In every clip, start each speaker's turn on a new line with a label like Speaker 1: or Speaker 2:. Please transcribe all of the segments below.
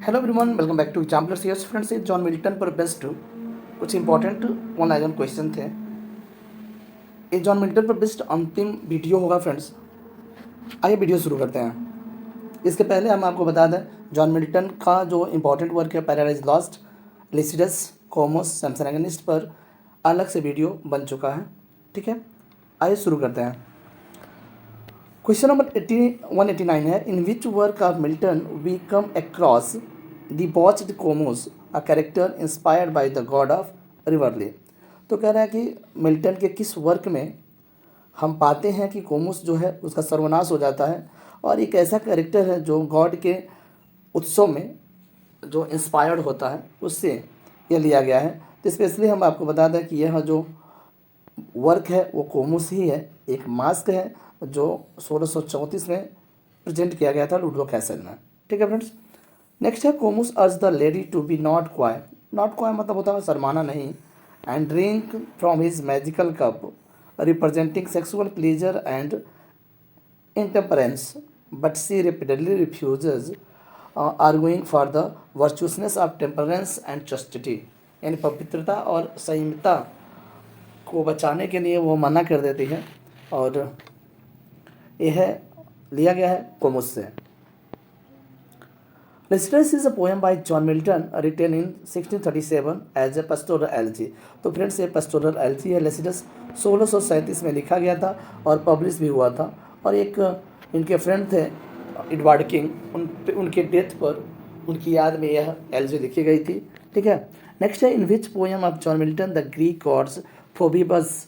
Speaker 1: Hello everyone, welcome back to exemplars. Yes friends, ये John Milton पर based कुछ important one liner question थे। ये जॉन मिल्टन पर बेस्ड अंतिम वीडियो होगा फ्रेंड्स। आइए वीडियो शुरू करते हैं। इसके पहले हम आपको बता दें, जॉन मिल्टन का जो इंपॉर्टेंट वर्क है Paradise Lost, Lycidas, Comus, Samson Agonistes पर अलग से वीडियो बन चुका है। ठीक है, आइए शुरू करते हैं। क्वेश्चन नंबर 189 है, in which work of Milton we come across the botched Comus, a character inspired by the god of revelry. तो कह रहा है कि मिल्टन के किस वर्क में हम पाते हैं कि कोमोस जो है उसका सर्वनाश हो जाता है और एक ऐसा कैरेक्टर है जो गॉड के उत्सव में जो इंस्पायर्ड होता है, उससे यह लिया गया है। तो स्पेशली हम आपको बता दें कि यह जो वर्क है वो कोमोस ही है, एक मास्क है जो 1634 में प्रेजेंट किया गया था लुडो कैसल में। ठीक है फ्रेंड्स, नेक्स्ट है, Comus urge the lady to be not coy. Not coy मतलब होता है शर्माना नहीं, and drink from his magical cup representing sexual pleasure and intemperance, but she repeatedly refuses, arguing for the virtuousness of temperance and chastity। यानी पवित्रता और संयमता को बचाने के लिए वो मना कर देती है, और यह लिया गया है कोमोस से। Lycidas is a poem by John Milton written in 1637 as a pastoral elegy. तो फ्रेंड्स, ये पेस्टोरल एलेजी है, लिसिडस 1637 में लिखा गया था और पब्लिश भी हुआ था। और एक इनके फ्रेंड थे एडवर्ड किंग, उनके डेथ पर उनकी याद में यह एलेजी लिखी गई थी। ठीक है, नेक्स्ट है, in which poem of John Milton the Greek gods Phoebus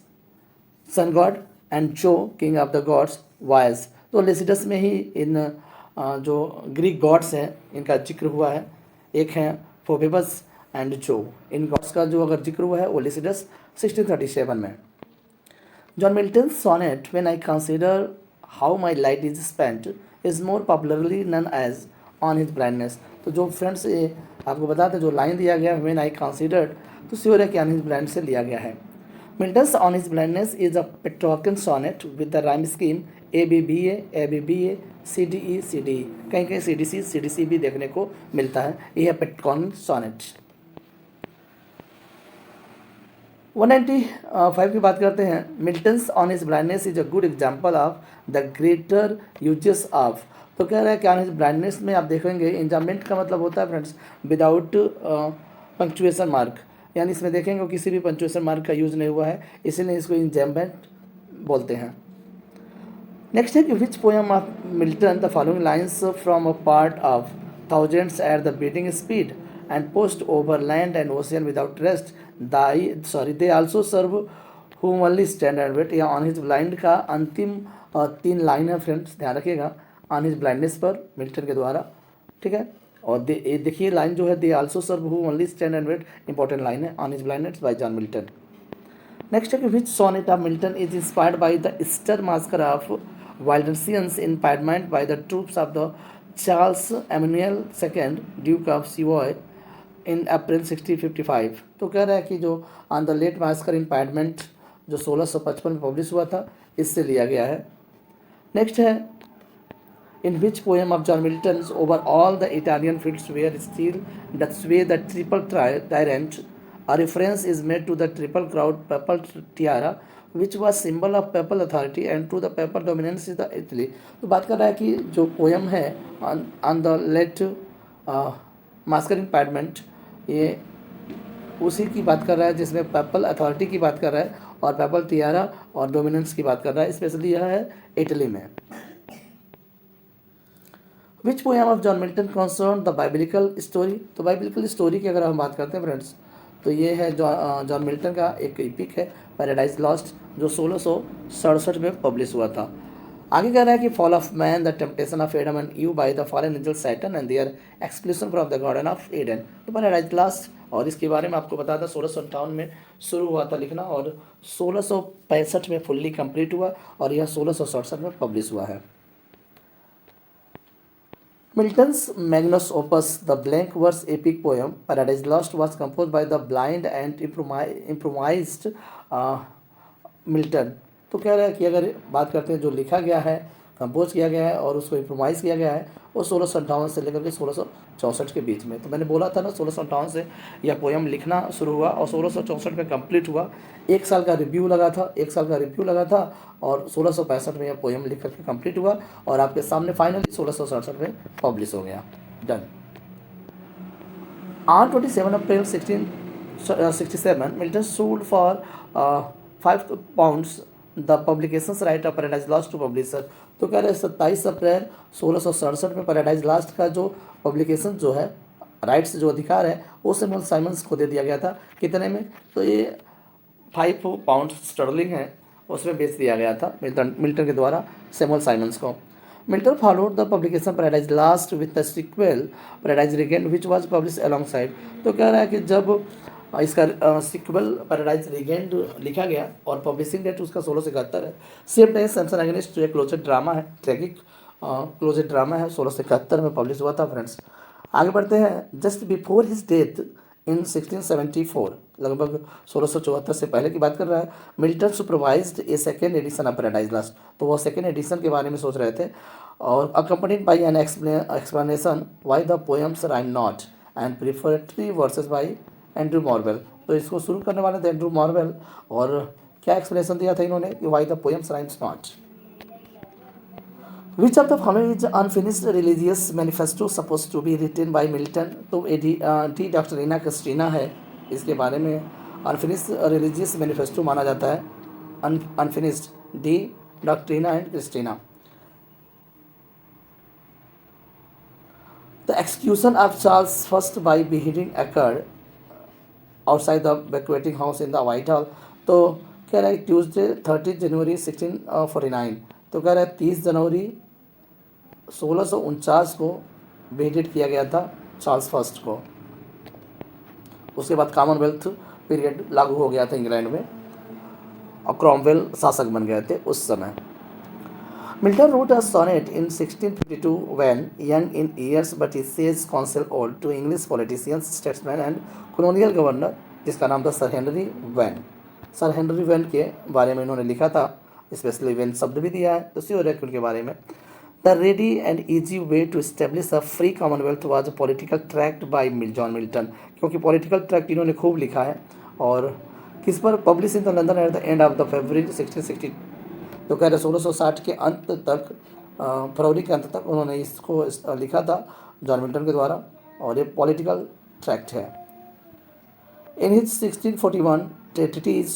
Speaker 1: sun god and Jove king of the gods voice. तो लिसिडस में ही इन जो ग्रीक गॉड्स हैं इनका जिक्र हुआ है। एक हैं फोबिबस एंड जो, इन गॉड्स का जो अगर जिक्र हुआ है वो लिसिडस 1637 में। John Milton sonnet when I consider how my light is spent is more popularly known as on his blindness. तो जो फ्रेंड्स ये आपको बताते जो लाइन दिया गया व्हेन आई कंसिडर्ड, तो श्योर है कि ऑन हिज ब्लाइंड से लिया गया है। Milton's On His Blindness is a Petrarchan sonnet with the rhyme scheme ABBA, ABBA, CDE, CDE। कहीं कहीं CDC, CDC भी देखने को मिलता है। यह है पेट्रॉर्कन सोनेट। 195 की बात करते हैं। Milton's on his blindness is a good example of the greater uses of. तो कह रहा है कि ऑन हिज ब्लाइंडनेस में आप देखेंगे इंजामेंट का मतलब होता है फ्रेंड्स विदाउट पंक्चुएशन मार्क, यानी इसमें देखेंगे किसी भी पंक्चुएशन मार्क का यूज़ नहीं हुआ है, इसीलिए इसको इंजामेंट बोलते हैं। नेक्स्ट है कि which poem of Milton the following lines from a part of thousands at the bidding speed and post over land and ocean without rest they also serve who only stand and wait. या on his blind का अंतिम 3 line है friends, ध्यान रखिएगा, on his blindness पर Milton के द्वारा। ठीक है, और देखिए लाइन जो है, they also serve who only stand and wait, important line है, on his blindness by John Milton. Next है कि which sonnet of Milton is inspired by the Easter massacre of Waldensians in Piedmont by the troops of the Charles Emmanuel second duke of Savoy in April 1655। तो कह रहा है कि जो on the late massacre in Piedmont जो 1655 में publish हुआ था, इससे लिया गया है। नेक्स्ट है, in which poem of John Milton's over all the Italian fields where still doth sway the triple tyrant, a reference is made to the triple crowned papal tiara which was symbol of papal authority and to the papal dominance in the Italy। तो बात कर रहा है कि जो poem है on the late Bhaskar in पार्डमेंट, ये उसी की बात कर रहा है जिसमें पेपल अथॉरिटी की बात कर रहा है और पेपल टियारा और डोमिनेंस की बात कर रहा है, स्पेशली यह है इटली में। Which poem of John Milton concern the biblical story. तो बाइबिलिकल स्टोरी की अगर हम बात करते हैं फ्रेंड्स, तो ये है जॉन मिल्टन का एक एपिक है पैराडाइज लॉस्ट जो 1667 में पब्लिश हुआ था। आगे कह रहा है कि fall of man, the temptation of Adam and Eve by the fallen angel Satan and their exclusion from the garden of Eden. तो पैराडाइज लॉस्ट, और इसके बारे में आपको बता दें 1658 में शुरू हुआ था लिखना और 1665 में फुल्ली कंप्लीट हुआ और यह 1667 में पब्लिश हुआ है। Milton's magnus opus, the blank verse epic poem Paradise Lost, was composed by the blind and improvised Milton। तो कह रहा है कि अगर बात करते हैं जो लिखा गया है कंपोज किया गया है और उसको इम्प्रोवाइज़ किया गया है वो 1658 से लेकर के 1664 के बीच में। तो मैंने बोला था ना 1658 से यह पोयम लिखना शुरू हुआ और 1664 में कंप्लीट हुआ। 1 साल का रिव्यू लगा था, 1 साल का रिव्यू लगा था और 1665 में यह पोयम लिख करके कंप्लीट हुआ और आपके सामने फाइनली 1667 में पब्लिश हो गया। Done. On 27 April 1667, Milton sued for £5 the publication's right of Paradise Lost to publisher। तो कह रहे 27 अप्रैल 1667 में पैराडाइज लास्ट का जो पब्लिकेशन जो है राइट्स जो अधिकार है वो सैमुअल साइमंस को दे दिया गया था। कितने में? तो ये £5 है उसमें बेच दिया गया था मिल्टन के द्वारा सैमुअल साइमंस को। Milton followed the publication Paradise Lost with the sequel Paradise Regained which was published alongside। तो कह रहा है कि जब इसका सीक्वल पैराडाइज रिगेंड लिखा गया और पब्लिशिंग डेट उसका 1671 है। सेम टाइम सैमसन अगेंस्ट जो एक क्लोजेड ड्रामा है, ट्रैगिक क्लोजेड ड्रामा है, 1671 में पब्लिश हुआ था फ्रेंड्स। आगे बढ़ते हैं। Just before his death in 1674, लगभग 1674 से पहले की बात कर रहा है, Milton supervised A second edition of paradise last. तो वो सेकेंड एडिशन के बारे में सोच रहे थे और accompanied by an explanation why the poems rhyme not and prefatory verses by Andrew Marvell. तो इसको शुरू करने वाले थे एंड्रू मॉर्वेल और क्या एक्सप्लेनेशन दिया था इन्होंने कि Y the poems rhymes not. Which of the following is unfinished religious manifesto supposed to be written by Milton? तो डी डॉक्ट्रिना क्रिस्टीना है, इसके बारे में अनफिनिश्ड रिलीजियस मैनिफेस्टो माना जाता है। Unfinished de doctrina and Christiana. The execution of Charles I by beheading occurred outside the banqueting house in the Whitehall। तो कह रहा है ट्यूसडे 30 जनवरी 1649। तो कह रहा है 30 जनवरी 1649 को बेहेडेड किया गया था चार्ल्स फर्स्ट को। उसके बाद कॉमनवेल्थ पीरियड लागू हो गया था इंग्लैंड में और क्रॉमवेल शासक बन गए थे उस समय। Milton wrote a sonnet in 1652 when young in years but he says counsel old to English politicians, statesmen and colonial governor, जिसका नाम था Sir Henry Vane. Sir Henry Vane के बारे में इन्होंने लिखा था, स्पेशली वैन शब्द भी दिया है तो श्योर है कि उनके बारे में। The ready and easy way to establish a free commonwealth was a political tract by John Milton. क्योंकि पॉलिटिकल ट्रैक्ट इन्होंने खूब लिखा है और किस पर publish in the London at the end of the February 1660। तो कह रहे 1660 के अंत तक, फरवरी के अंत तक उन्होंने इसको लिखा था जॉन मिल्टन के द्वारा और ये पॉलिटिकल ट्रैक्ट है। In his 1641 treatise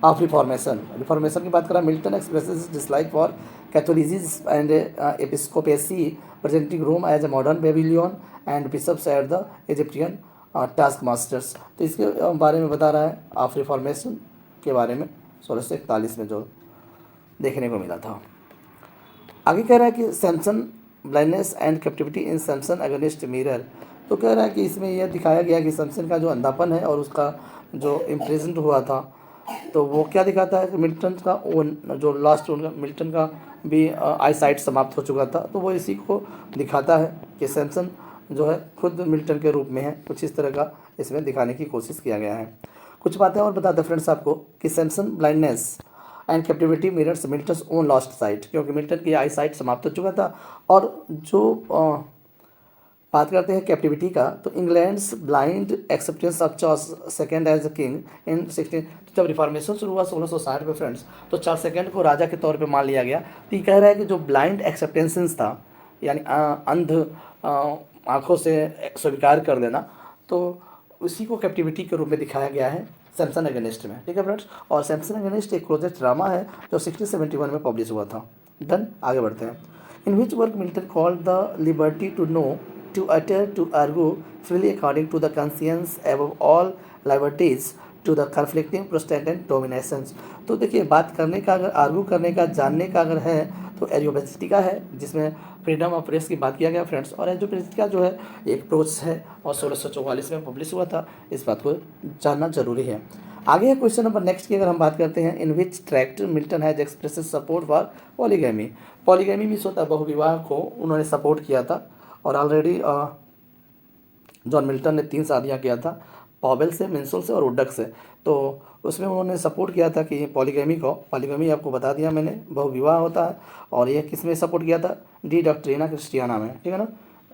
Speaker 1: of Reformation की बात करा, Milton expresses dislike for Catholicism and episcopacy presenting Rome as a modern Babylon and bishops at the Egyptian taskmasters. तो इसके बारे में बता रहा है ऑफ रिफॉर्मेशन के बारे में 1641 में जो देखने को मिला था। आगे कह रहा है कि Samson blindness and captivity in Samson against mirror. तो कह रहा है कि इसमें यह दिखाया गया कि सैमसन का जो अंधापन है और उसका जो इम्प्रेजेंट हुआ था तो वो क्या दिखाता है कि मिल्टन का जो लास्ट उनका मिल्टन का भी आई साइट समाप्त हो चुका था। तो वो इसी को दिखाता है कि सैमसन जो है खुद मिल्टन के रूप में है, कुछ इस तरह का इसमें दिखाने की कोशिश किया गया है। कुछ बातें और बताते हैं फ्रेंड्स आपको कि Samson blindness and captivity mirrors Milton's own lost site, क्योंकि मिल्टन की आई साइट समाप्त हो चुका था। और जो बात करते हैं कैप्टिविटी का, तो England's blind acceptance of Charles second as a king in 16। जब रिफॉर्मेशन शुरू हुआ 1660 में फ्रेंड्स, तो चार्ल्स सेकेंड को राजा के तौर पे मान लिया गया। तो ये कह रहा है कि जो ब्लाइंड एक्सेप्टेंसेंस था यानी अंध आँखों से स्वीकार कर लेना, तो उसी को कैप्टिविटी के रूप में दिखाया गया है सैमसन अगेंस्ट में। ठीक है फ्रेंड्स, और सैमसन अगेंस्ट एक क्लोजेड ड्रामा है जो 1671 में पब्लिश हुआ था। डन, आगे बढ़ते हैं। In which work Milton called the liberty to know to utter to argue freely according to the conscience above all liberties to the conflicting Protestant dominations। तो देखिए बात करने का अगर आर्गू करने का जानने का अगर है तो एरियोपेसिटी है जिसमें फ्रीडम ऑफ प्रेस की बात किया गया फ्रेंड्स। और एरियोपेसिटी जो है एक प्रोच है और 1644 में पब्लिश हुआ था, इस बात को जानना जरूरी है। आगे है क्वेश्चन नंबर नेक्स्ट की अगर हम बात करते हैं, in which tract Milton has expresses support for polygamy. Polygamy means होता है बहुविवाह को उन्होंने सपोर्ट किया था और ऑलरेडी जॉन मिल्टन ने 3 शादियाँ किया था, पॉवेल से, मिंसोल से और वुडक से। तो उसमें उन्होंने सपोर्ट किया था कि पॉलीगैमी को, पॉलीगैमी आपको बता दिया मैंने, बहुविवाह होता है। और यह किस में सपोर्ट किया था? डी डॉक्ट्रिना क्रिस्टियाना में, ठीक है ना,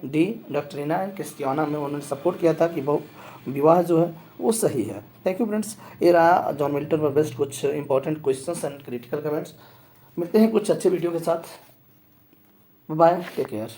Speaker 1: डी डॉक्ट्रिना एंड क्रिस्टियाना में उन्होंने सपोर्ट किया था कि बहु विवाह जो है वो सही है। थैंक यू फ्रेंड्स, ये रहा जॉन मिल्टन पर बेस्ट कुछ important questions and critical comments. मिलते हैं कुछ अच्छे वीडियो के साथ। Bye, take care.